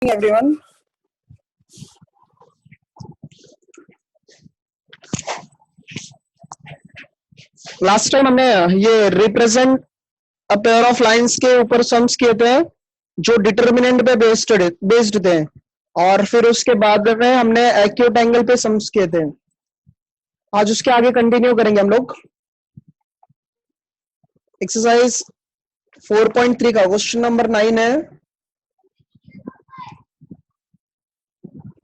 Everyone, last time हमने ये represent a pair of lines के ऊपर सम्स किए थे जो डिटर्मिनेंट पे बेस्ड थे और फिर उसके बाद में हमने एक्यूट एंगल पे सम्स किए थे। आज उसके आगे कंटिन्यू करेंगे हम लोग। एक्सरसाइज 4.3 का क्वेश्चन नंबर 9 है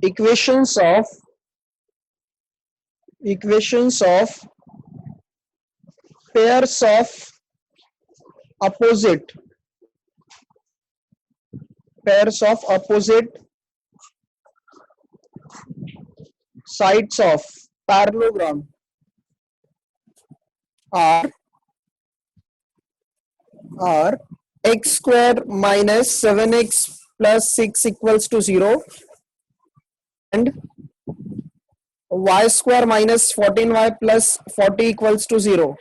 equations of pairs of opposite sides of parallelogram are x square minus 7x plus 6 equals to 0 and y square minus 14y plus 40 equals to 0.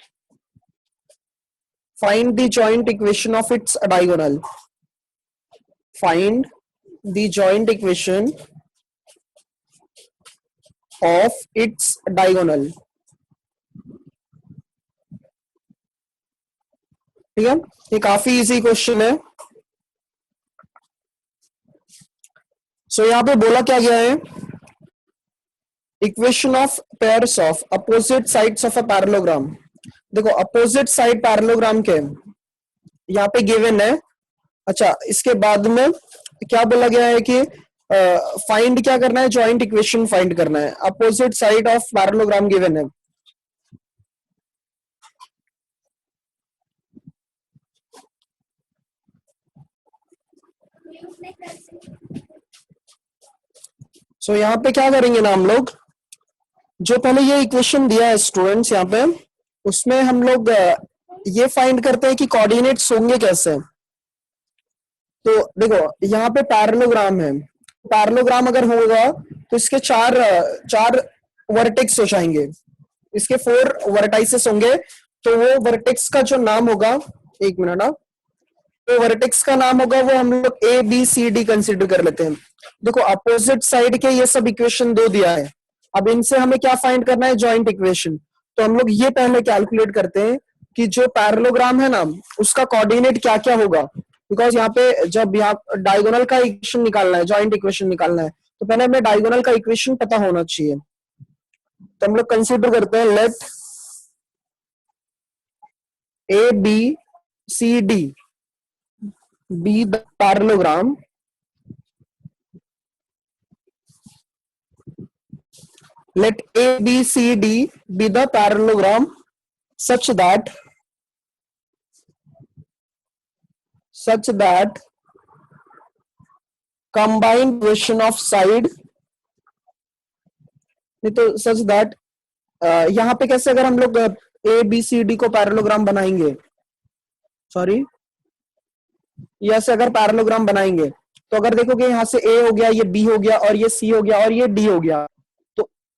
Find the joint equation of its diagonal. Find the joint equation of its diagonal. ठीक है, ये काफी easy question है। सो यहाँ पे बोला क्या गया है, equation of pairs of opposite sides of a parallelogram. देखो अपोजिट साइड पैरेललोग्राम के यहाँ पे गिवन है। अच्छा, इसके बाद में क्या बोला गया है कि फाइंड क्या करना है, जॉइंट इक्वेशन फाइंड करना है। Opposite side of parallelogram given है। सो यहाँ पे क्या करेंगे ना हम लोग, जो पहले ये इक्वेशन दिया है स्टूडेंट्स यहाँ पे, उसमें हम लोग ये फाइंड करते हैं कि कोऑर्डिनेट्स होंगे कैसे। तो देखो यहाँ पे पैरेललोग्राम है, पैरेललोग्राम अगर होगा तो इसके चार वर्टेक्स हो जाएंगे, इसके 4 वर्टाइसेस होंगे। तो वो वर्टेक्स का जो नाम होगा, एक मिनट ना, तो वर्टेक्स का नाम होगा वो हम लोग A B C D consider कर लेते हैं। देखो अपोजिट साइड के ये सब इक्वेशन 2 दिया है, अब इनसे हमें क्या फाइंड करना है, जॉइंट इक्वेशन। तो हम लोग ये पहले कैलकुलेट करते हैं कि जो पैरेललोग्राम है ना उसका कोऑर्डिनेट क्या क्या होगा, बिकॉज यहाँ पे जब यहाँ डायगोनल का इक्वेशन निकालना है, जॉइंट इक्वेशन निकालना है, तो पहले हमें डायगोनल का इक्वेशन पता होना चाहिए। तो हम लोग कंसिडर करते हैं let A B C D be the parallelogram let A, B, C, D be the parallelogram such that combined equation of side, नहीं तो such that यहाँ पे कैसे अगर हम लोग A, B, C, D को पैरेललोग्राम बनाएंगे, सॉरी यस, अगर पैरेललोग्राम बनाएंगे तो अगर देखोगे यहाँ से A हो गया, ये B हो गया, और ये C हो गया, और ये D हो गया,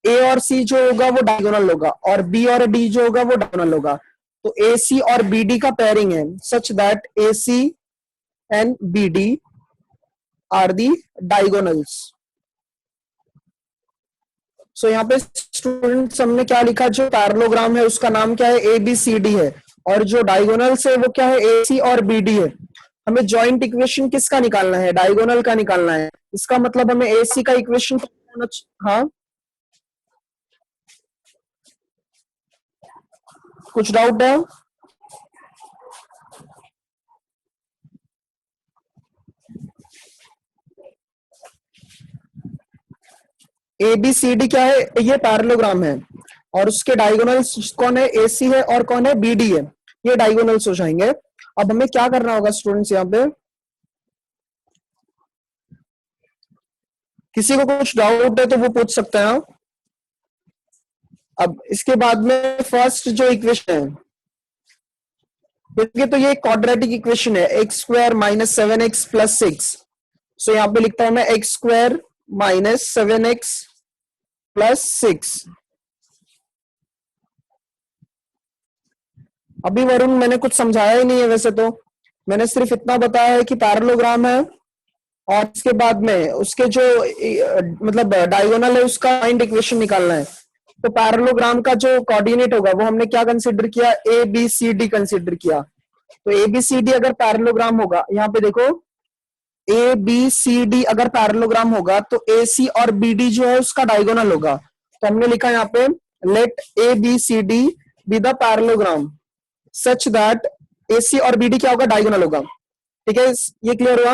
ए और सी जो होगा वो डायगोनल होगा, और बी और डी जो होगा वो डायगोनल होगा। तो ए सी और बी डी का पेयरिंग है such that A C and B D are the diagonals. So यहाँ पे स्टूडेंट्स हमने क्या लिखा, जो पैरेललोग्राम है उसका नाम क्या है, ए बी सी डी है, और जो डायगोनल्स है वो क्या है, ए सी और बी डी है। हमें जॉइंट इक्वेशन किसका निकालना है, डायगोनल का निकालना है। इसका मतलब हमें ए सी का इक्वेशन, हाँ कुछ डाउट है? ए बी सी डी क्या है, ये पैरेललोग्राम है, और उसके डायगोनल्स कौन है, ए सी है और कौन है, बी डी है, ये डायगोनल्स हो जाएंगे। अब हमें क्या करना होगा स्टूडेंट्स, यहाँ पे किसी को कुछ डाउट है तो वो पूछ सकते हैं। अब इसके बाद में फर्स्ट जो इक्वेशन है, देखिए तो ये क्वाड्रेटिक इक्वेशन है, x square minus 7x plus 6। सो यहाँ पे लिखता हूं मैं x square minus 7x plus 6। अभी वरुण मैंने कुछ समझाया ही नहीं है, वैसे तो मैंने सिर्फ इतना बताया है कि पैरेललोग्राम है और इसके बाद में उसके जो मतलब डायगोनल है उसका पॉइंट इक्वेशन निकालना है। तो पैरेललोग्राम का जो कोऑर्डिनेट होगा वो हमने क्या कंसीडर किया, A B C D consider किया। तो ए बी सी डी अगर पैरेललोग्राम होगा, यहाँ पे देखो ए बी सी डी अगर पैरेललोग्राम होगा तो ए सी और बी डी जो है उसका डायगोनल होगा। तो हमने लिखा यहाँ पे let A B C D be the parallelogram such that A C और बी डी क्या होगा, डायगोनल होगा। ठीक है, ये क्लियर हुआ।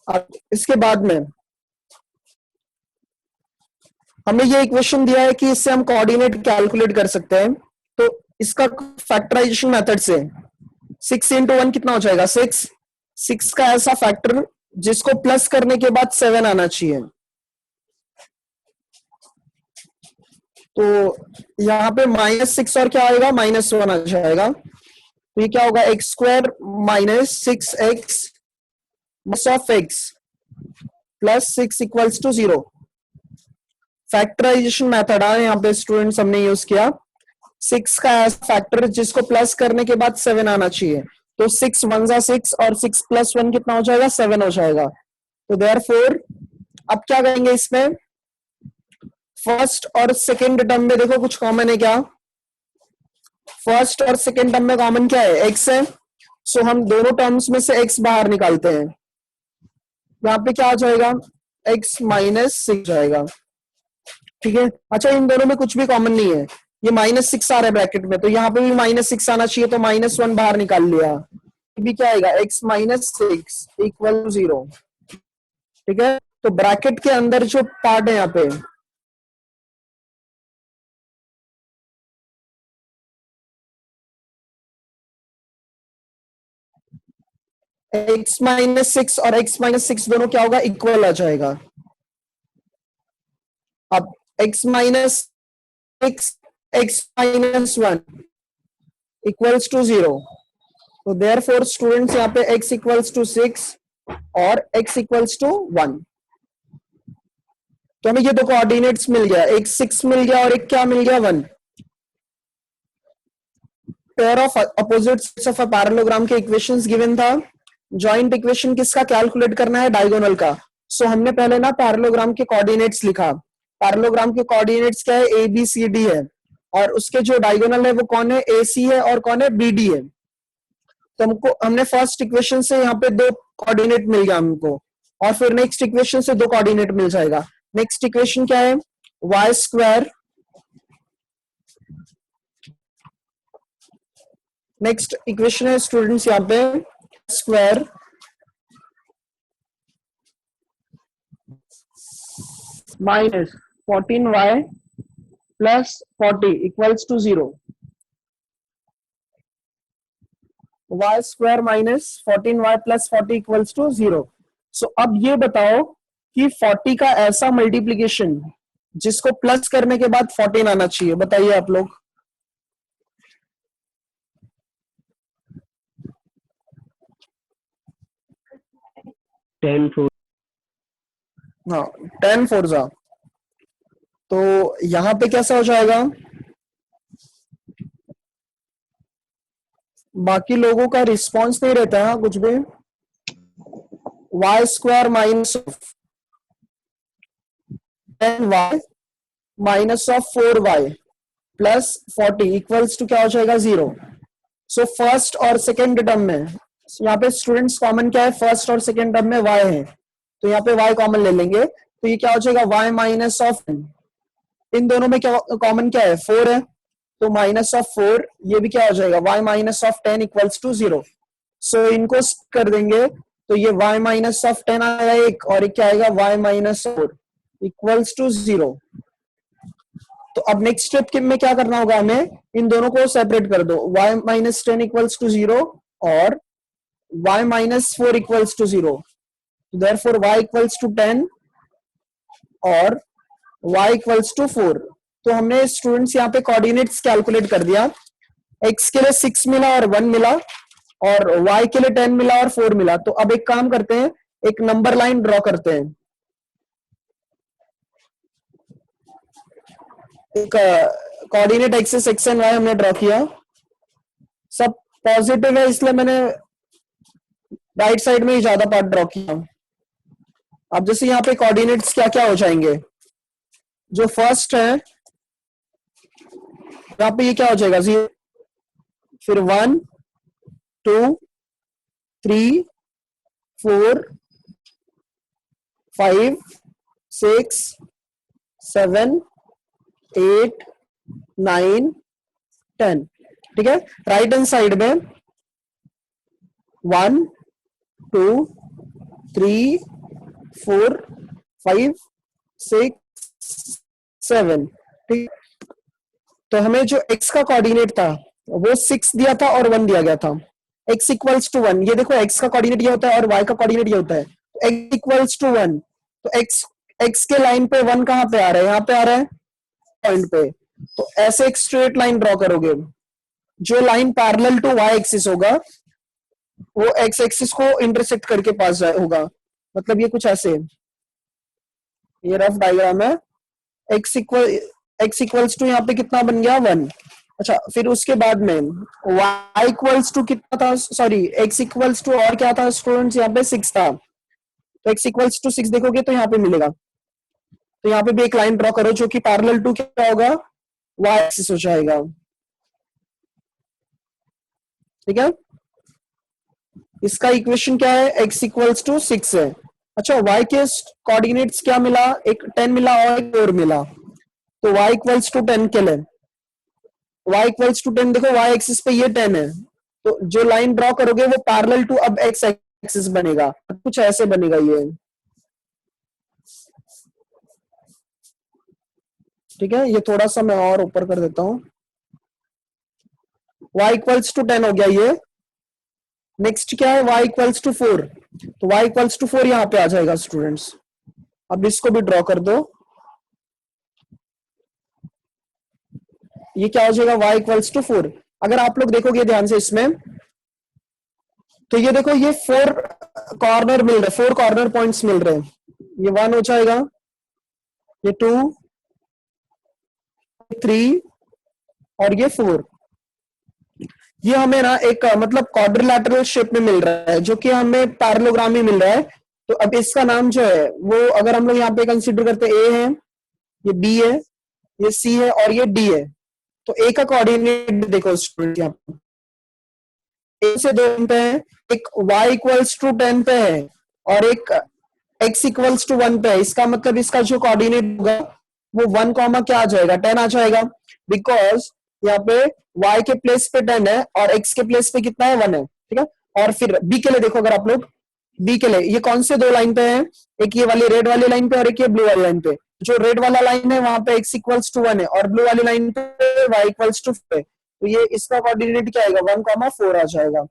अब इसके बाद में हमें ये इक्वेशन दिया है कि इससे हम कोऑर्डिनेट कैलकुलेट कर सकते हैं। तो इसका फैक्टराइजेशन मेथड से 6 इंटू 1 कितना हो जाएगा, 6। 6 का ऐसा फैक्टर जिसको प्लस करने के बाद 7 आना चाहिए। तो यहाँ पे -6 और क्या आएगा, -1 आ जाएगा। तो ये क्या होगा, x square minus 6x of x plus 6 equals to 0। Factorisation method है यहाँ पे स्टूडेंट्स हमने यूज किया। 6 का ऐसा फैक्टर जिसको प्लस करने के बाद 7 आना चाहिए। तो 6 1 जा 6 और 6 प्लस 1 कितना हो जाएगा, 7 हो जाएगा। तो देयरफॉर अब क्या करेंगे, इसमें फर्स्ट और सेकेंड टर्म में देखो कुछ कॉमन है क्या। फर्स्ट और सेकेंड टर्म में कॉमन क्या है, x है। सो हम दोनों टर्म्स में से x बाहर निकालते हैं। यहाँ पे क्या आ जाएगा, x -6 जाएगा। ठीक है, अच्छा इन दोनों में कुछ भी कॉमन नहीं है, ये -6 आ रहा है ब्रैकेट में, तो यहाँ पे भी -6 आना चाहिए। तो -1 बाहर निकाल लिया, भी क्या आएगा, x -6 इक्वल 0। ठीक है, तो ब्रैकेट के अंदर जो पार्ट है यहाँ पे x-6 और x-6 दोनों क्या होगा, इक्वल आ जाएगा। अब x-6 x-1 इक्वल्स टू 0। तो देयरफॉर स्टूडेंट्स यहाँ पे x इक्वल्स टू 6 और x इक्वल्स टू 1। तो हमें ये दो कोऑर्डिनेट्स मिल गया, एक 6 मिल गया और एक क्या मिल गया, 1। Pair of opposite sides of a parallelogram के इक्वेशंस गिवन था। जॉइंट इक्वेशन किसका कैलकुलेट करना है, डायगोनल का। सो हमने पहले ना पैरेललोग्राम के कोऑर्डिनेट्स लिखा। पैरेललोग्राम के कोऑर्डिनेट्स क्या है, ए बी सी डी है, और उसके जो डायगोनल है वो कौन है, ए सी है और कौन है, बी डी है। तो हमने फर्स्ट इक्वेशन से यहाँ पे दो कोऑर्डिनेट मिल गया हमको, और फिर नेक्स्ट इक्वेशन से दो कोऑर्डिनेट मिल जाएगा। नेक्स्ट इक्वेशन क्या है, वाई स्क्वायर, नेक्स्ट इक्वेशन है स्टूडेंट्स यहाँ पे square -14y plus 40 equals to 0। y square -14y plus 40 equals to 0। So अब ये बताओ कि 40 का ऐसा मल्टीप्लीकेशन जिसको प्लस करने के बाद 14 आना चाहिए, बताइए आप लोग। हाँ 10 4 जा, तो यहां पे कैसा हो जाएगा, बाकी लोगों का रिस्पांस नहीं रहता है कुछ भी। Y square -10y -4y plus 40 equals to क्या हो जाएगा, 0। सो फर्स्ट और सेकेंड टर्म में यहाँ पे स्टूडेंट्स कॉमन क्या है, फर्स्ट और सेकेंड टर्म में y है, तो यहाँ पे y कॉमन ले लेंगे। तो ये क्या हो जाएगा, y माइनस ऑफ, इन दोनों में क्या कॉमन क्या है, 4 है, तो -4, ये भी क्या हो जाएगा, y -10 इक्वल्स टू 0। सो इनको कर देंगे तो ये y -10 आएगा एक, और एक क्या आएगा, y -4 इक्वल्स टू 0। तो अब नेक्स्ट स्टेप में क्या करना होगा, हमें इन दोनों को सेपरेट कर दो, y -10 इक्वल्स टू 0 और y -4 equals to 0। Therefore y equals to 10 और y इक्वल्स टू 4। तो हमने स्टूडेंट्स यहाँ पे कोऑर्डिनेट्स कैलकुलेट कर दिया। x के लिए 6 मिला और 1 मिला, और y के लिए 10 मिला और 4 मिला। तो अब एक काम करते हैं, एक नंबर लाइन ड्रॉ करते हैं। एक coordinate axis x and y हमने ड्रॉ किया, सब पॉजिटिव है इसलिए मैंने राइट साइड में ही ज्यादा पार्ट ड्रॉ किया। अब जैसे यहाँ पे कोऑर्डिनेट्स क्या क्या हो जाएंगे, जो फर्स्ट है यहाँ पे ये क्या हो जाएगा 0, फिर 1 2 3 4 5 6 7 8 9 10। ठीक है, राइट हैंड साइड में 1 2 3 4 5 6 7। ठीक, तो हमें जो x का कोऑर्डिनेट था वो 6 दिया था और 1 दिया गया था। x इक्वल्स टू 1, ये देखो x का कोऑर्डिनेट ये होता है और y का कोऑर्डिनेट ये होता है, तो x इक्वल्स टू 1, तो x के लाइन पे 1 कहां पे आ रहा है, यहाँ पे आ रहा है पॉइंट पे। तो ऐसे एक स्ट्रेट लाइन ड्रॉ करोगे, जो line parallel to y axis होगा वो x एक्सिस को इंटरसेक्ट करके पास होगा, मतलब ये कुछ ऐसे, ये रफ डायग्राम है। x इक्वल्स टू यहाँ पे कितना बन गया 1। अच्छा, फिर उसके बाद में y इक्वल्स टू कितना था, सॉरी x इक्वल्स टू और क्या था स्टूडेंट्स, यहाँ पे 6 था, तो x इक्वल्स टू 6 देखोगे तो यहाँ पे मिलेगा। तो यहाँ पे भी एक लाइन ड्रॉ करो जो कि पैरेलल टू क्या होगा, y एक्सिस हो जाएगा। ठीक है, इसका इक्वेशन क्या है, x इक्वल्स टू 6 है। अच्छा, y के कोऑर्डिनेट्स क्या मिला, एक 10 मिला और एक 4 मिला, तो y इक्वल्स टू 10 के लिए y इक्वल्स टू 10, देखो y एक्सिस पे ये 10 है, तो जो लाइन ड्रॉ करोगे वो पैरेलल टू अब x एक्सिस बनेगा, कुछ ऐसे बनेगा ये। ठीक है, ये थोड़ा सा मैं और ऊपर कर देता हूं, y इक्वल्स टू 10 हो गया ये। नेक्स्ट क्या है, y इक्वल्स टू 4, तो y इक्वल्स टू 4 यहां पे आ जाएगा स्टूडेंट्स। अब इसको भी ड्रॉ कर दो, ये क्या हो जाएगा y इक्वल्स टू 4। अगर आप लोग देखोगे ध्यान से इसमें, तो ये देखो ये 4 कॉर्नर मिल रहे, 4 कॉर्नर पॉइंट्स मिल रहे हैं, ये 1 हो जाएगा, ये 2 3 और ये 4। ये हमें ना एक मतलब क्वाड्रिलैटरल शेप में मिल रहा है, जो कि हमें पैरेललोग्राम में मिल रहा है। तो अब इसका नाम जो है वो अगर हम लोग यहाँ पे कंसीडर करते हैं, ए है, ये बी है, ये सी है और ये डी है। तो ए का कोऑर्डिनेट देखो स्टूडेंट, यहाँ पे ए से 2 पे है, एक y इक्वल्स टू 10 पे है और एक x इक्वल्स टू 1 पे है। इसका मतलब इसका जो कोऑर्डिनेट होगा वो 1 कॉमा क्या आ जाएगा, 10 आ जाएगा, बिकॉज यहाँ पे y के प्लेस पे 10 है और x के प्लेस पे कितना है 1 है। ठीक है, और फिर b के लिए देखो, अगर आप लोग b के लिए ये कौन से 2 लाइन पे है, एक ये वाली रेड वाली लाइन पे और एक ये ब्लू वाली लाइन पे। जो रेड वाला लाइन है वहां पे x इक्वल्स टू 1 है और ब्लू वाली लाइन पे y इक्वल्स टू 4 है, तो ये इसका कोऑर्डिनेट क्या आएगा 1,4 आ जाएगा।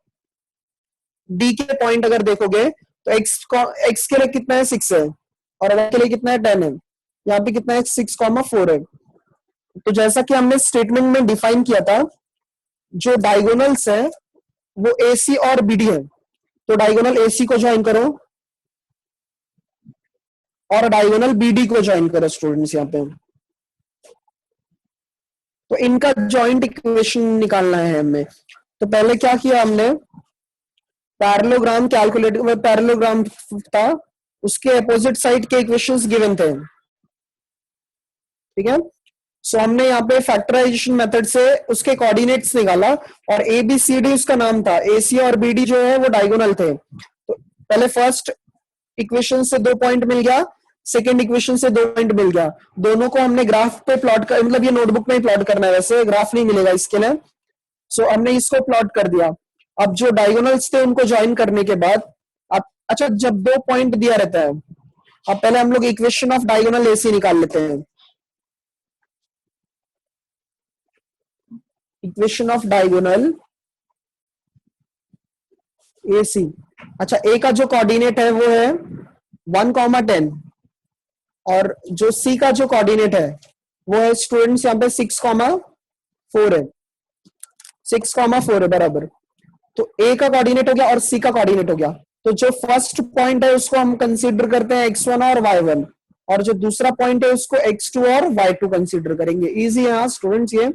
डी के पॉइंट अगर देखोगे तो x के लिए कितना है 6 है और y के लिए कितना है 10 है, यहाँ पे कितना है 6,4 है। तो जैसा कि हमने स्टेटमेंट में डिफाइन किया था, जो डायगोनल्स है वो AC और BD है, तो डायगोनल AC को ज्वाइन करो और डायगोनल BD को ज्वाइन करो स्टूडेंट्स यहाँ पे। तो इनका जॉइंट इक्वेशन निकालना है हमें। तो पहले क्या किया हमने, पैरेललोग्राम कैलकुलेट, पैरेललोग्राम था, उसके अपोजिट साइड के इक्वेशंस गिवन थे। ठीक है, सो हमने यहाँ पे फैक्टराइजेशन मेथड से उसके कोऑर्डिनेट्स निकाला और ABCD उसका नाम था, AC और BD जो है वो डायगोनल थे। तो पहले फर्स्ट इक्वेशन से 2 पॉइंट मिल गया, सेकेंड इक्वेशन से 2 पॉइंट मिल गया, दोनों को हमने ग्राफ पे प्लॉट कर, मतलब ये नोटबुक में ही प्लॉट करना है, वैसे ग्राफ नहीं मिलेगा इसके लिए। सो हमने इसको प्लॉट कर दिया। अब जो डायगोनल्स थे उनको ज्वाइन करने के बाद, अब अच्छा जब 2 पॉइंट दिया रहता है, अब पहले हम लोग इक्वेशन ऑफ डायगोनल AC निकाल लेते हैं। इक्वेशन ऑफ डायगोनल AC, अच्छा A का जो कोऑर्डिनेट है वो है 1,10 और जो C का जो कोऑर्डिनेट है वो है स्टूडेंट्स यहाँ पे 6,4 है, 6,4 है बराबर। तो A का कोऑर्डिनेट हो गया और C का कोऑर्डिनेट हो गया। तो जो फर्स्ट पॉइंट है उसको हम कंसीडर करते हैं x1 और y1, और जो दूसरा पॉइंट है उसको x2 और y2 कंसीडर करेंगे। इजी है स्टूडेंट्स ये।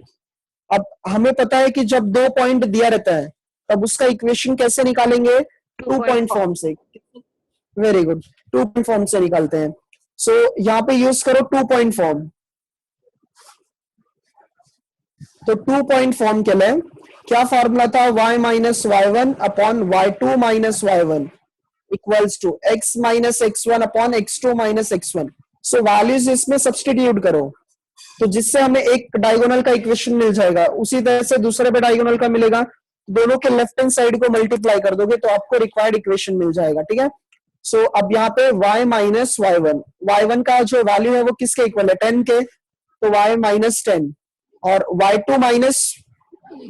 अब हमें पता है कि जब 2 पॉइंट दिया रहता है तब उसका इक्वेशन कैसे निकालेंगे, टू पॉइंट फॉर्म से, very good, two point form से निकालते हैं। सो यहाँ पे यूज करो टू पॉइंट फॉर्म। तो टू पॉइंट फॉर्म के लिए क्या फॉर्मूला था, y minus y one upon y two minus y one equals to x minus x one upon x two minus x one. So values इसमें substitute करो, तो जिससे हमें एक डायगोनल का इक्वेशन मिल जाएगा, उसी तरह से दूसरे पे डायगोनल का मिलेगा, दोनों के लेफ्ट हैंड साइड को मल्टीप्लाई कर दोगे तो आपको रिक्वायर्ड इक्वेशन मिल जाएगा। ठीक है, सो अब यहाँ पे y माइनस वाई वन का जो वैल्यू है वो किसके इक्वल है, 10 के, तो y माइनस 10, और y2 माइनस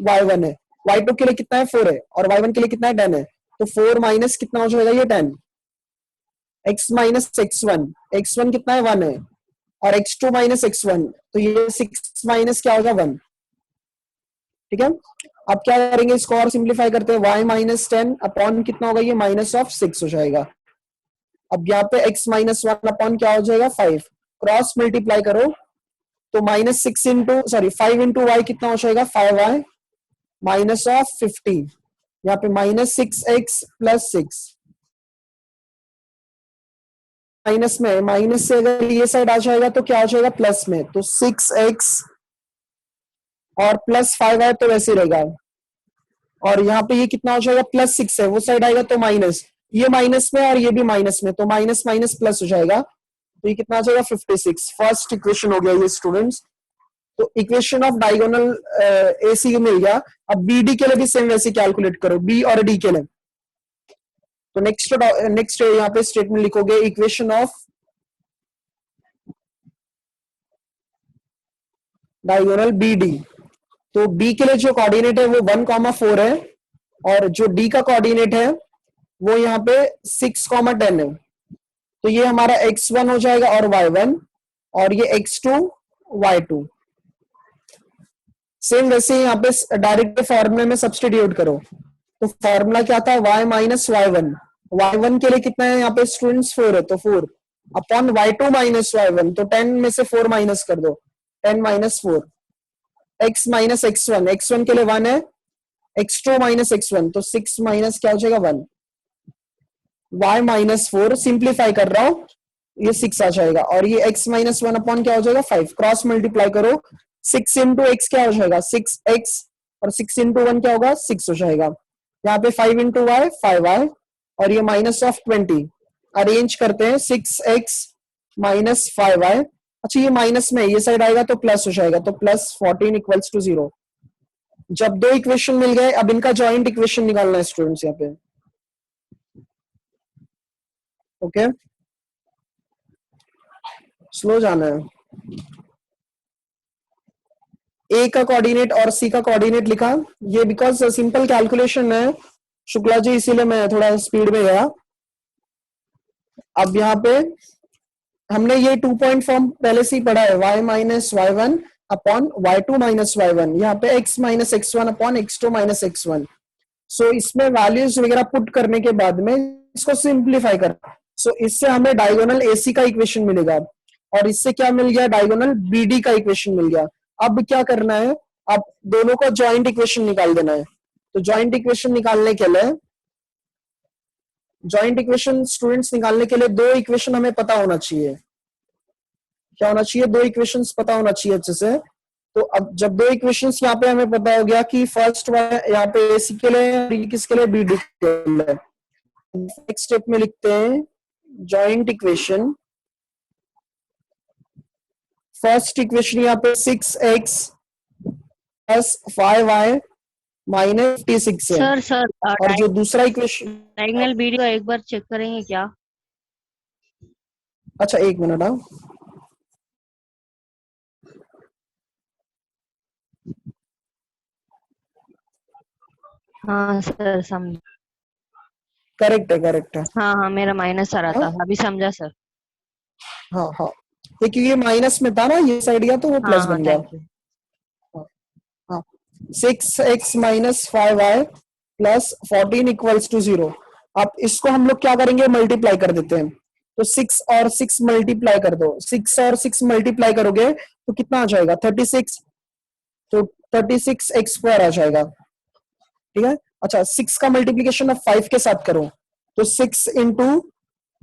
y1 है, y2 के लिए कितना है 4 है, और y1 के लिए कितना है 10 है, तो 4 माइनस कितना हो जाएगा ये 10, x माइनस x1 कितना है 1 है, और x2 माइनस x1 तो ये 6 माइनस क्या होगा 1। ठीक है, अब क्या करेंगे, इसको और सिंप्लीफाई करते हैं, y माइनस 10 अपॉन कितना होगा ये माइनस ऑफ 6 हो जाएगा। अब यहाँ पे x माइनस 1 अपॉन क्या हो जाएगा 5, क्रॉस मल्टीप्लाई करो तो minus 6 into sorry 5 into y कितना हो जाएगा 5y माइनस ऑफ 50, यहाँ पे माइनस 6x प्लस 6, माइनस में, माइनस से अगर ये साइड आ जाएगा तो क्या हो जाएगा प्लस में, तो 6x और प्लस 5y तो वैसे ही रहेगा, और यहाँ पे ये कितना हो जाएगा प्लस 6 है, वो साइड आएगा तो माइनस, ये माइनस में और ये भी माइनस में, तो माइनस माइनस प्लस हो जाएगा, तो ये कितना आ जाएगा 56। फर्स्ट इक्वेशन हो गया ये स्टूडेंट्स। तो इक्वेशन ऑफ डायगोनल एसी मिल गया। अब बीडी के लिए भी सेम वैसे कैलकुलेट करो, बी और डी के लिए। तो नेक्स्ट यहाँ पे स्टेटमेंट लिखोगे, equation of diagonal B D. तो बी के लिए जो कोऑर्डिनेट है वो 1,4 है, और जो डी का कोऑर्डिनेट है वो यहाँ पे 6,10 है। तो ये हमारा x1 हो जाएगा और y1, और ये x2 y2। सेम वैसे ही यहाँ पे डायरेक्ट फॉर्मूले में सब्सटीट्यूट करो, तो फॉर्मूला क्या था, y माइनस y1 के लिए कितना है यहाँ पे स्टूडेंट्स 4 है, तो 4 अपॉन y2 माइनस y1, तो 10 में से 4 माइनस कर दो, 10 माइनस 4, x माइनस x1 के लिए 1 है, x2 माइनस x1 तो 6 माइनस क्या हो जाएगा 1, y माइनस 4 सिंप्लीफाई कर रहा हूं, ये 6 आ जाएगा, और ये x माइनस 1 अपॉन क्या हो जाएगा 5, क्रॉस मल्टीप्लाई करो, 6 इंटू एक्स क्या हो जाएगा 6x, और 6 इंटू 1 क्या होगा 6 हो जाएगा, यहाँ पे 5 इंटू वाई 5y, और ये माइनस ऑफ 20, अरेंज करते हैं 6x माइनस 5y, अच्छा ये माइनस में ये साइड आएगा तो प्लस हो जाएगा, तो प्लस 14 इक्वल्स टू 0। जब दो इक्वेशन मिल गए, अब इनका जॉइंट इक्वेशन निकालना है स्टूडेंट्स यहाँ पे। ओके, स्लो जाना है। ए का कोऑर्डिनेट और सी का कोऑर्डिनेट लिखा, ये बिकॉज सिंपल कैलकुलेशन है शुक्ला जी, इसीलिए मैं थोड़ा स्पीड में गया। अब यहाँ पे हमने ये 2 पॉइंट फॉर्म पहले से ही पढ़ा है, y minus y1 upon y2 minus y1, यहाँ पे x minus x1 upon x2 minus x1। सो इसमें वैल्यूज वगैरह पुट करने के बाद में इसको सिंप्लीफाई कर, सो इससे हमें डायगोनल AC का इक्वेशन मिलेगा, और इससे क्या मिल गया, डायगोनल BD का इक्वेशन मिल गया। अब क्या करना है, अब दोनों का जॉइंट इक्वेशन निकाल देना है। तो जॉइंट इक्वेशन निकालने के लिए, जॉइंट इक्वेशन स्टूडेंट्स निकालने के लिए दो इक्वेशन हमें पता होना चाहिए। क्या होना चाहिए, दो इक्वेशंस पता होना चाहिए अच्छे से। तो अब जब दो इक्वेशंस यहाँ पे हमें पता हो गया कि फर्स्ट यहाँ पे AC के लिए, किसके लिए, BD के लिए। नेक्स्ट स्टेप में लिखते हैं जॉइंट इक्वेशन। फर्स्ट इक्वेशन यहाँ पे 6x प्लस 5y माइनस 56 है। सर और जो दूसरा इक्वेशन, डायगोनल बीडी को एक बार चेक करेंगे क्या? अच्छा एक मिनट, हाँ सर समझ, करेक्ट है। हाँ मेरा माइनस आ रहा था, अभी समझा सर। हाँ क्योंकि ये माइनस में था ना, ये साइड गया तो वो प्लस हाँ बन गया। Thank you. हाँ 6x minus 5y plus 14 equals to 0। अब इसको हम लोग क्या करेंगे, मल्टीप्लाई कर देते हैं। तो 6 और 6 मल्टीप्लाई कर दो, 6 और 6 मल्टीप्लाई करोगे तो कितना आ जाएगा 36, तो 36x स्क्वायर आ जाएगा। ठीक है, अच्छा 6 का मल्टीप्लीकेशन अब 5 के साथ करो, तो 6 इंटू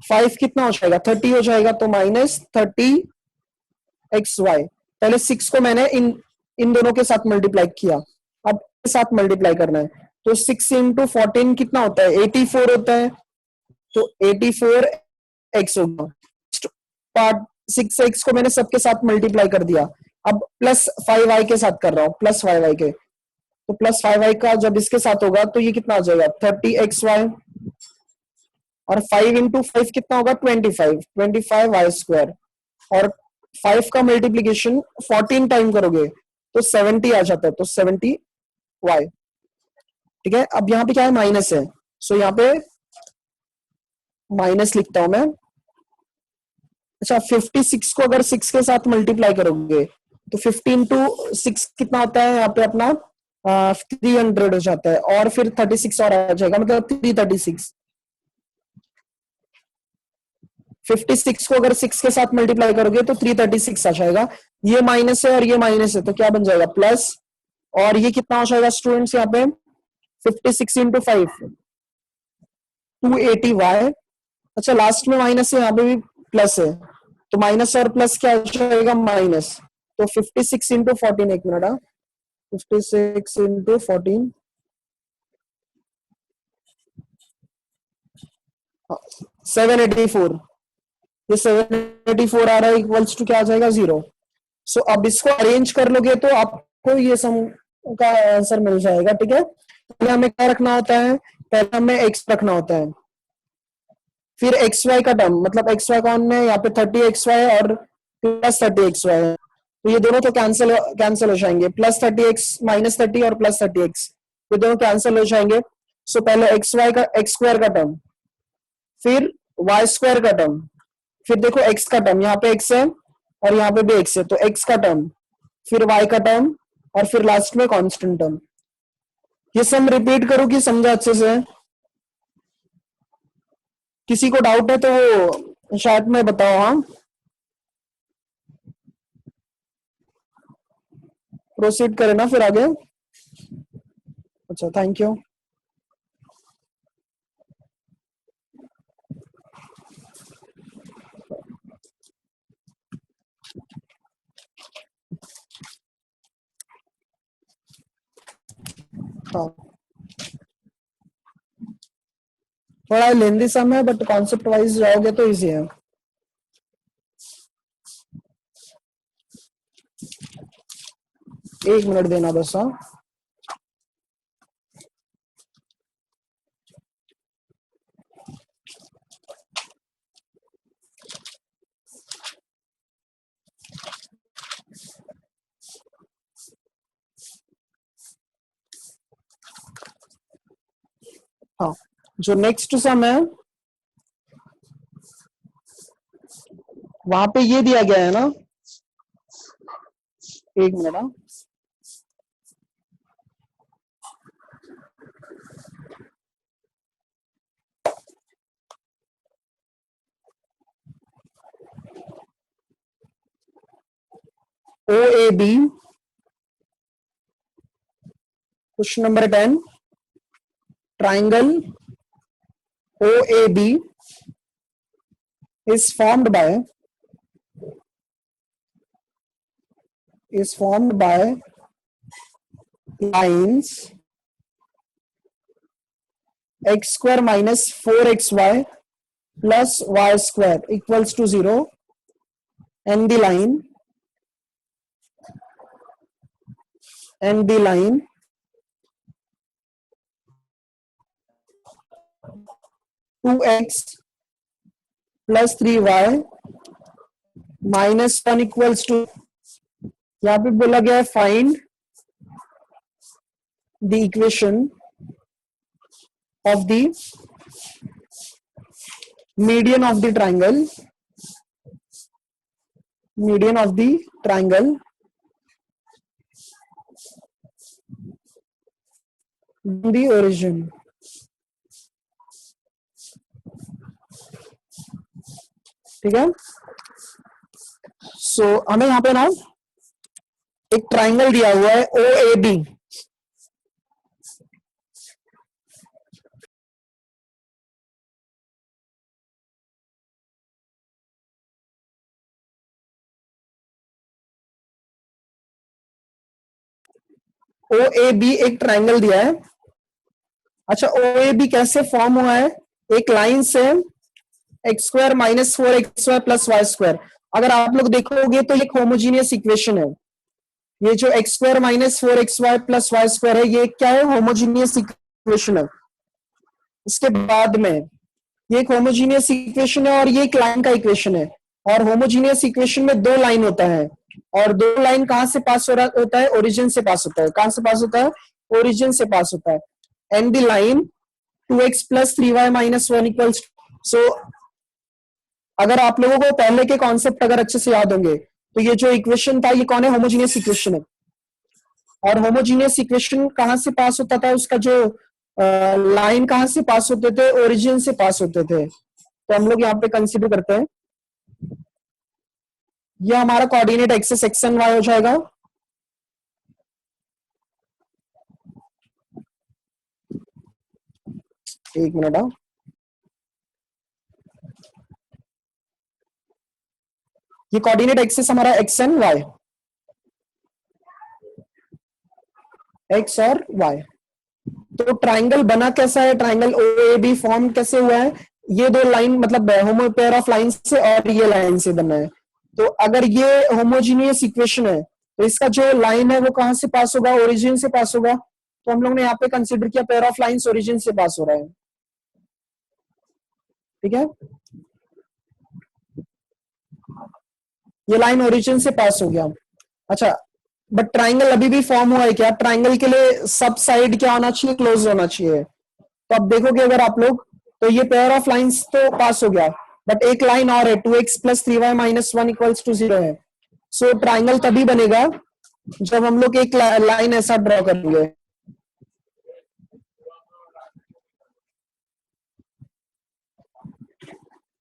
5 कितना हो जाएगा, 30 हो जाएगा, तो -30 xy। पहले 6 को मैंने इन दोनों के साथ मल्टीप्लाई किया, अब के साथ मल्टीप्लाई करना है, तो 6 इंटू 14 कितना होता है, 84 होता है, तो 84x होगा। पार्ट 6x को मैंने सबके साथ मल्टीप्लाई कर दिया, अब प्लस 5y के साथ कर रहा हूं, प्लस 5y के, तो प्लस 5y का जब इसके साथ होगा तो ये कितना आ जाएगा 30xy, और 5 इंटू 5 कितना होगा 25y², और 5 का मल्टीप्लीकेशन 14 टाइम करोगे तो 70 आ जाता है, तो 70y। ठीक है, अब यहाँ पे क्या है, माइनस है, सो यहाँ पे माइनस लिखता हूं मैं। अच्छा 56 को अगर 6 के साथ मल्टीप्लाई करोगे तो 50 इंटू 6 कितना होता है, यहाँ पे अपना 300 हो जाता है, और फिर 36 और आ जाएगा, मतलब 336। 56 को अगर 6 के साथ मल्टीप्लाई करोगे तो 336 आ जाएगा, ये माइनस है और ये माइनस है, तो क्या बन जाएगा प्लस, और ये कितना हो जाएगा स्टूडेंट्स यहाँ पे 56 इंटू 5 280y। अच्छा लास्ट में माइनस है, यहाँ पे भी प्लस है, तो माइनस और प्लस क्या हो जाएगा माइनस, तो 56 इंटू 14, एक मिनट, 56 इंटू 14, 784, ये 784 आ रहा है, इक्वल्स टू क्या आ जाएगा 0। सो अब इसको अरेंज कर लोगे तो आपको ये सम का आंसर मिल जाएगा। ठीक है, पहले हमें क्या रखना होता है, पहले हमें x रखना होता है, फिर xy का टर्म, मतलब xy कौन है यहाँ पे 30xy और प्लस 30xy है, तो ये दोनों तो कैंसिल हो जाएंगे, प्लस 30x माइनस 30 और प्लस 30x ये दोनों कैंसिल हो जाएंगे। सो पहले xy का x² का टर्म, फिर y² का टर्म, फिर देखो x का टर्म, यहाँ पे x है और यहाँ पे भी x है, तो x का टर्म, फिर y का टर्म, और फिर लास्ट में कांस्टेंट टर्म। ये सम रिपीट करो कि समझा अच्छे से, किसी को डाउट है तो वो शायद में बताओ। हाँ प्रोसीड करें ना फिर आगे। अच्छा थैंक यू। हाँ थोड़ा लेंदी सम है, बट कॉन्सेप्ट वाइज जाओगे तो इजी है। एक मिनट देना बस। हाँ हाँ जो नेक्स्ट सम है वहां पे ये दिया गया है ना, एक मिनट। हाँ OAB question number 10, triangle OAB is formed by lines x² minus 4xy plus y² equals to 0, and the line 2x plus 3y minus 1 equals to, यहाँ पे बोला गया है find the equation of the median of the triangle the origin. ठीक है, सो हमें यहाँ पे ना एक ट्राइंगल दिया हुआ है OAB, ओ ए बी एक ट्राइंगल दिया है। अच्छा, ओ ए बी कैसे फॉर्म हुआ है? एक लाइन से x square minus 4xy plus y square. अगर आप लोग देखोगे तो एक होमोजीनियस इक्वेशन है। ये जो x square minus 4xy plus y square है, ये क्या है? होमोजीनियस इक्वेशन है। उसके बाद में ये एक होमोजीनियस इक्वेशन है और ये एक लाइन का इक्वेशन है। और होमोजीनियस इक्वेशन में दो लाइन होता है, और दो लाइन कहां से पास हो रहा होता है? ओरिजिन से पास होता है। कहां से पास होता है? ओरिजिन से पास होता है। And the line 2x plus 3y minus 1 equals. So अगर आप लोगों को पहले के कॉन्सेप्ट अगर अच्छे से याद होंगे तो ये जो इक्वेशन था ये कौन है? होमोजीनियस इक्वेशन है। और होमोजीनियस इक्वेशन कहां से पास होता था? उसका जो लाइन कहां से पास होते थे? ओरिजिन से पास होते थे। तो हम लोग यहाँ पे कंसिडर करते हैं, ये हमारा coordinate axis x and y हो जाएगा। एक मिनट। ये कोऑर्डिनेट एक्सिस हमारा एक्स एंड वाई, एक्स और वाई। तो ट्राइंगल बना कैसा है? Triangle O A B form कैसे हुआ है? ये दो लाइन मतलब होमो पेयर ऑफ लाइन से और ये लाइन से बना है। तो अगर ये होमोजीनियस इक्वेशन है तो इसका जो लाइन है वो कहां से पास होगा? ओरिजिन से पास होगा। तो हम लोग ने यहाँ पे कंसिडर किया पेयर ऑफ लाइंस ओरिजिन से पास हो रहा है। ठीक है, ये लाइन ओरिजिन से पास हो गया। अच्छा, बट ट्राइंगल अभी भी फॉर्म हुआ है क्या? ट्राइंगल के लिए सब साइड क्या होना चाहिए? क्लोज होना चाहिए। तो अब देखोगे अगर आप लोग, तो ये पेयर ऑफ लाइंस तो पास हो गया, बट एक लाइन और है 2x plus 3y minus 1 equals to 0 है। सो ट्राइंगल तभी बनेगा जब हम लोग एक लाइन ऐसा ड्रॉ करेंगे।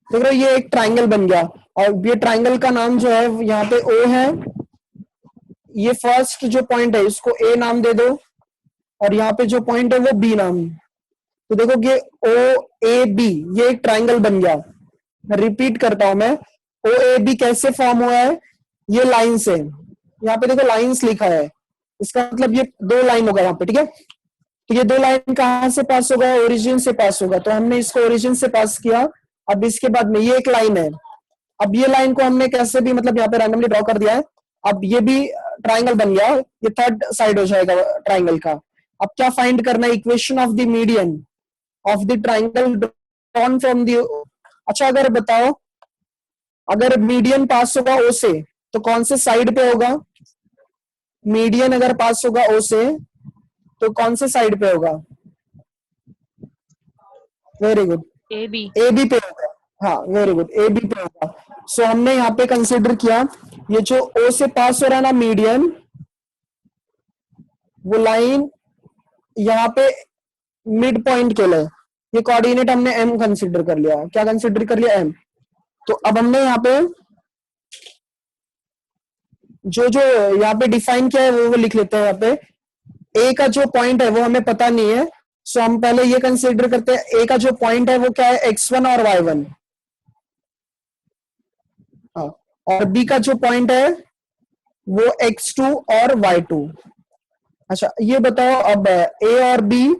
देख रहे हो, ये एक ट्राइंगल बन गया। और ये ट्राइंगल का नाम जो है यहाँ पे ओ है। ये फर्स्ट जो पॉइंट है इसको ए नाम दे दो, और यहाँ पे जो पॉइंट है वो बी नाम। तो देखो ये ओ ए बी, ये एक ट्राइंगल बन गया। रिपीट करता हूं मैं, ओ ए बी कैसे फॉर्म हुआ है? ये लाइन से। यहाँ पे देखो लाइंस लिखा है, इसका मतलब ये दो लाइन होगा यहाँ पे। ठीक है, तो ये दो लाइन कहां से पास होगा? ओरिजिन से पास होगा। तो हमने इसको ओरिजिन से पास किया। अब इसके बाद में ये एक लाइन है। अब ये लाइन को हमने कैसे भी मतलब यहाँ पे रैंडमली ड्रॉ कर दिया है। अब ये भी ट्राइंगल बन गया, ये थर्ड साइड हो जाएगा ट्राइंगल का। अब क्या फाइंड करना है? Equation of the median of the triangle drawn from the. अच्छा, अगर बताओ, अगर मीडियन पास होगा ओ से तो कौन से साइड पे होगा? मीडियन अगर पास होगा ओ से तो कौन से साइड पे होगा? Very good, A B. A B पे होगा। हाँ, वेरी गुड, ए बी पे होगा। सो हमने यहाँ पे कंसिडर किया, ये जो ओ से पास हो रहा है ना मीडियन, वो लाइन यहाँ पे मिड पॉइंट के लिए ये कोऑर्डिनेट हमने एम कंसिडर कर लिया। क्या कंसिडर कर लिया? एम। तो अब हमने यहाँ पे जो जो यहाँ पे डिफाइन किया है वो लिख लेते हैं। यहाँ पे ए का जो पॉइंट है वो हमें पता नहीं है, सो हम पहले ये कंसिडर करते हैं ए का जो पॉइंट है वो क्या है? x1 और y1। हाँ, और बी का जो पॉइंट है वो x2 और y2। अच्छा, ये बताओ, अब ए और बी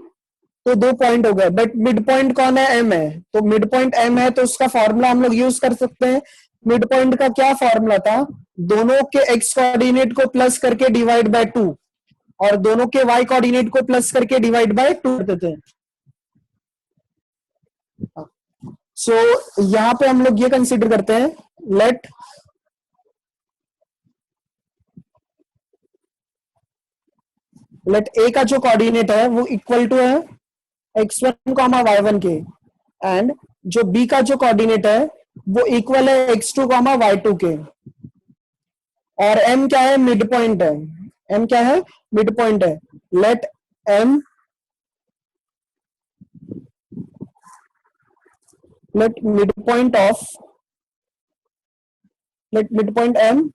तो दो पॉइंट हो गए, बट मिड पॉइंट कौन है? एम है। तो मिड पॉइंट एम है तो उसका फॉर्मूला हम लोग यूज कर सकते हैं। मिड पॉइंट का क्या फॉर्मूला था? दोनों के एक्स कोऑर्डिनेट को प्लस करके डिवाइड बाय 2, और दोनों के वाई कोऑर्डिनेट को प्लस करके डिवाइड बाय 2 करते थे। सो यहां पे हम लोग ये कंसीडर करते हैं, लेट ए का जो कोऑर्डिनेट है वो इक्वल टू है x1 कॉमा y1 के, एंड जो b का जो कोऑर्डिनेट है वो इक्वल है x2 कॉमा y2 के। और m क्या है? मिड पॉइंट है। m क्या है? मिड पॉइंट है। Let m let mid point of let mid point m,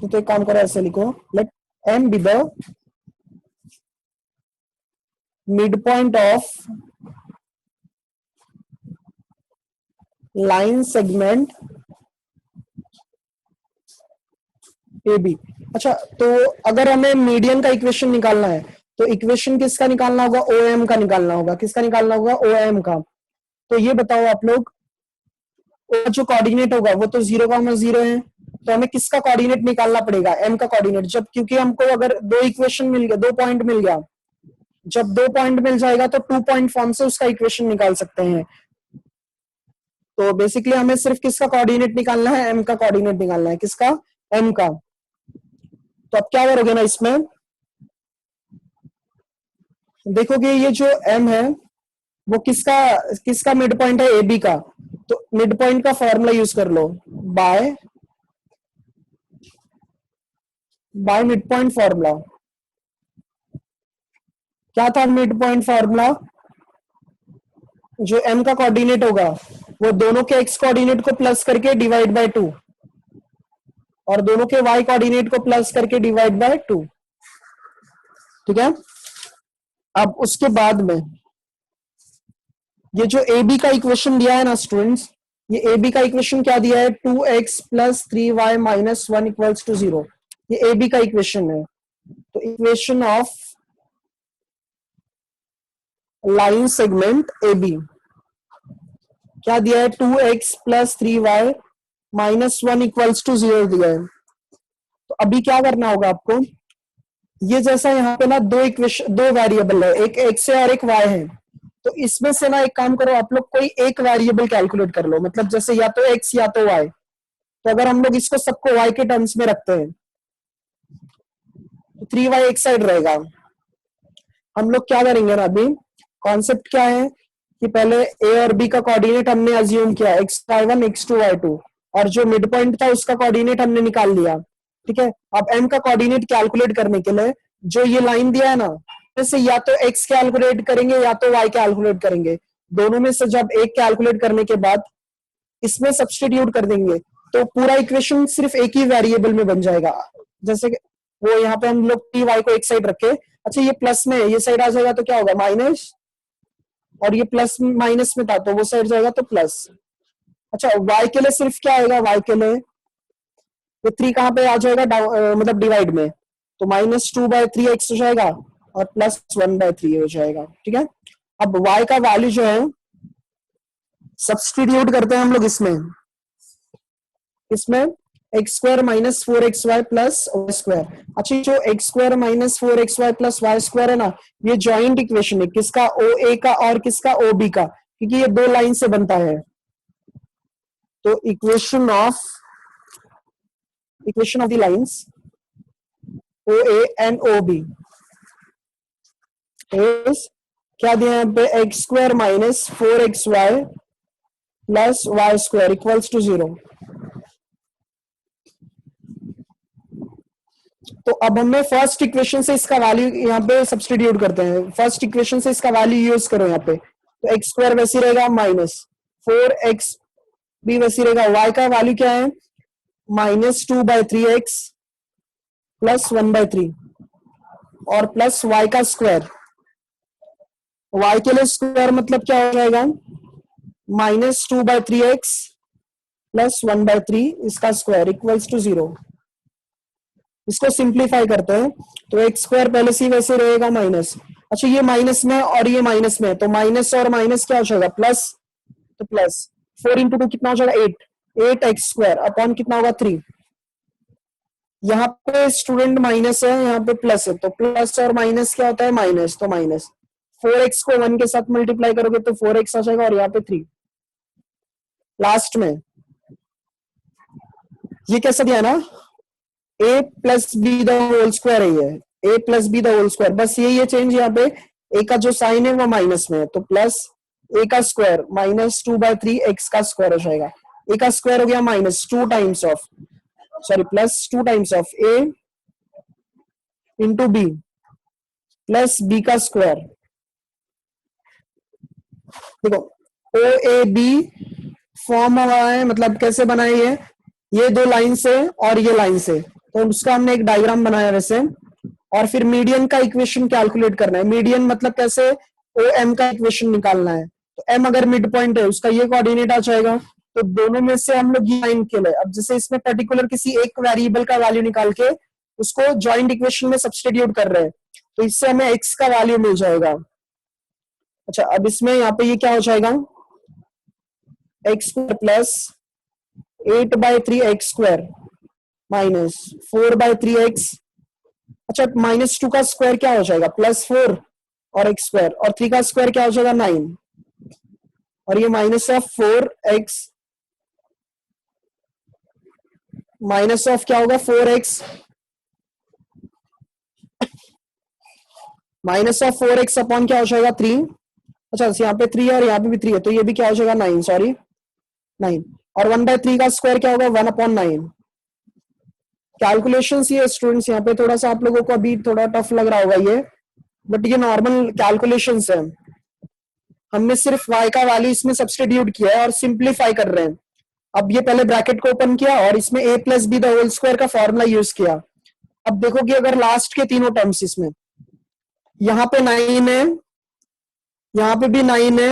तो एक काम करो, ऐसे लिखो, let m be the mid point of line segment AB। अच्छा, तो अगर हमें मीडियन का इक्वेशन निकालना है तो इक्वेशन किसका निकालना होगा? OM का निकालना होगा। किसका निकालना होगा? OM का। तो ये बताओ आप लोग, जो कोऑर्डिनेट होगा वो तो 0,0 है, तो हमें किसका कोऑर्डिनेट निकालना पड़ेगा? M का कोऑर्डिनेट। जब क्योंकि हमको अगर दो इक्वेशन मिल गया, 2 पॉइंट मिल गया, जब 2 पॉइंट मिल जाएगा तो 2 पॉइंट फॉर्म से उसका इक्वेशन निकाल सकते हैं। तो बेसिकली हमें सिर्फ किसका कोऑर्डिनेट निकालना है? M का कोऑर्डिनेट निकालना है। किसका? M का। तो अब क्या करोगे ना, इसमें देखोगे ये जो M है वो किसका किसका मिड पॉइंट है? AB का। तो मिड पॉइंट का फॉर्मूला यूज कर लो, बाय मिड पॉइंट फॉर्मूला। क्या था मिड पॉइंट फॉर्मूला? जो M का कोऑर्डिनेट होगा वो दोनों के x कोऑर्डिनेट को प्लस करके डिवाइड बाय 2 और दोनों के y कोऑर्डिनेट को प्लस करके डिवाइड बाय 2। ठीक है। अब उसके बाद में ये जो AB का इक्वेशन दिया है ना स्टूडेंट्स, ये AB का इक्वेशन क्या दिया है? 2x plus 3y minus 1 equals to 0। ये AB का इक्वेशन है। तो equation of line segment AB क्या दिया है? 2x plus 3y minus 1 equals to 0 दिया है। तो अभी क्या करना होगा आपको, ये जैसा यहाँ पे ना दो इक्वेशन, दो वेरिएबल है, एक x है और एक y है, तो इसमें से ना एक काम करो आप लोग, कोई एक वेरिएबल कैलकुलेट कर लो, मतलब जैसे या तो x या तो y। तो अगर हम लोग इसको सबको y के टर्म्स में रखते हैं तो 3y एक साइड रहेगा। हम लोग क्या करेंगे ना, अभी कॉन्सेप्ट क्या है कि पहले a और b का कोऑर्डिनेट हमने अज्यूम किया, x1 x2 y2, और जो मिड पॉइंट था उसका कोऑर्डिनेट हमने निकाल लिया। ठीक है। अब m का कोऑर्डिनेट कैलकुलेट करने के लिए जो ये लाइन दिया है ना, जैसे या तो x कैलकुलेट करेंगे या तो y कैलकुलेट करेंगे, दोनों में से जब एक कैलकुलेट करने के बाद इसमें सब्सटीट्यूट कर देंगे तो पूरा इक्वेशन सिर्फ एक ही वेरिएबल में बन जाएगा। जैसे वो यहाँ पे हम लोग टी वाई को एक साइड रखे, अच्छा ये प्लस में ये साइड आ जाएगा तो क्या होगा? माइनस, और ये प्लस माइनस में था तो वो साइड जाएगा तो प्लस। अच्छा y के लिए सिर्फ क्या आएगा? y के लिए ये 3 कहाँ पे आ जाएगा? मतलब डिवाइड में, तो -2/3x हो जाएगा और +1/3 हो जाएगा। ठीक है। अब y का वैल्यू जो है सब्सटीट्यूट करते हैं हम लोग इसमें x² minus 4xy plus y square. अच्छा जो x² minus 4xy plus y square है ना, ये जॉइंट इक्वेशन है किसका? OA का और किसका? OB का, क्योंकि ये दो लाइन से बनता है। तो equation of the lines OA and OB is क्या दिया यहाँ पे? x² minus 4xy plus y square equals to 0। तो अब हमें फर्स्ट इक्वेशन से इसका वैल्यू यहाँ पे सब्सटीट्यूट करते हैं। फर्स्ट इक्वेशन से इसका वैल्यू यूज करो यहाँ पे, तो x² वैसे रहेगा माइनस 4x भी वैसे रहेगा। y का वैल्यू क्या है? -2/3x प्लस 1/3 और प्लस y का स्क्वायर। y के लिए स्क्वायर मतलब क्या हो जाएगा? -2/3x प्लस 1/3 इसका स्क्वायर इक्वल्स टू 0। इसको सिंप्लीफाई करते हैं तो x² पहले से वैसे रहेगा माइनस। अच्छा ये माइनस में और ये माइनस में, तो माइनस और माइनस क्या हो जाएगा? प्लस, तो प्लस 4 इंटू 2 कितना हो जाएगा? 8x² अपॉन कितना होगा? 3। यहाँ पे स्टूडेंट माइनस है, यहाँ पे प्लस है, तो प्लस और माइनस क्या होता है? माइनस, तो माइनस 4x को 1 के साथ मल्टीप्लाई करोगे तो 4x आ जाएगा और यहाँ पे 3 लास्ट में। ये कैसा दिया ना? a plus b the whole square है, ये a plus b the whole square, बस ये चेंज यहाँ पे a का जो साइन है वो माइनस में है, तो प्लस a का स्क्वायर -2/3 x का स्क्वायर हो जाएगा। a का स्क्वायर हो गया minus 2 times of, sorry plus 2 times of a into b plus b का स्क्वायर। देखो OAB फॉर्म हुआ है, मतलब कैसे बनाए ये दो लाइन से और ये लाइन से, तो उसका हमने एक डायग्राम बनाया वैसे। और फिर मीडियन का इक्वेशन कैलकुलेट करना है। मीडियन मतलब कैसे? OM का इक्वेशन निकालना है, तो M अगर मिड पॉइंट है उसका ये कोऑर्डिनेट आ जाएगा, तो दोनों में से हम लोग ये लाइन के लिए, अब जैसे इसमें पर्टिकुलर किसी एक वेरिएबल का वैल्यू निकाल के उसको जॉइंट इक्वेशन में सब्स्टिट्यूट कर रहे हैं, तो इससे हमें x का वैल्यू मिल जाएगा। अच्छा, अब इसमें यहाँ पे ये क्या हो जाएगा, x square plus 8/3x² minus 4/3x। अच्छा, -2 का स्क्वायर क्या हो जाएगा, +4 और x² और 3 का स्क्वायर क्या हो जाएगा 9, और ये minus of 4x minus of क्या होगा 4x minus of 4x upon क्या हो जाएगा 3। अच्छा, यहाँ पे 3 और यहाँ पे भी 3 है, तो ये भी क्या हो जाएगा 9, सॉरी 9, और 1/3 का स्क्वायर क्या होगा 1/9। कैलकुलेशंस ये स्टूडेंट्स यहाँ पे थोड़ा सा आप लोगों को अभी थोड़ा टफ लग रहा होगा ये, बट ये नॉर्मल कैलकुलेशंस है। हमने सिर्फ y का वैल्यू इसमें सब्स्टिट्यूट किया है और सिंप्लीफाई कर रहे हैं। अब ये पहले ब्रैकेट को ओपन किया और इसमें a + b the whole square का फॉर्मूला यूज किया। अब देखो कि अगर लास्ट के तीनों टर्म्स इसमें, यहाँ पे 9 है, यहाँ पे भी 9 है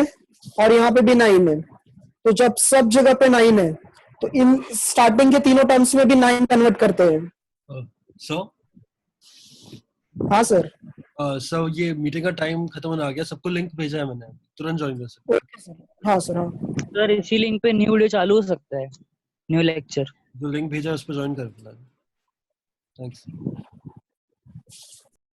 और यहाँ पे भी 9 है, तो जब सब जगह पे 9 है तो इन स्टार्टिंग के तीनों टर्म्स में भी 9 कन्वर्ट करते हैं। सो हाँ सर। सो ये मीटिंग का टाइम खत्म होने आ गया, सबको लिंक भेजा है मैंने, तुरंत ज्वाइन कर सकते ओके सर। हाँ सर। हाँ सर इसी लिंक पे न्यू डे चालू हो सकता है, न्यू लेक्चर। जो लिंक भेजा है उस पर ज्वाइन कर। थैंक्स।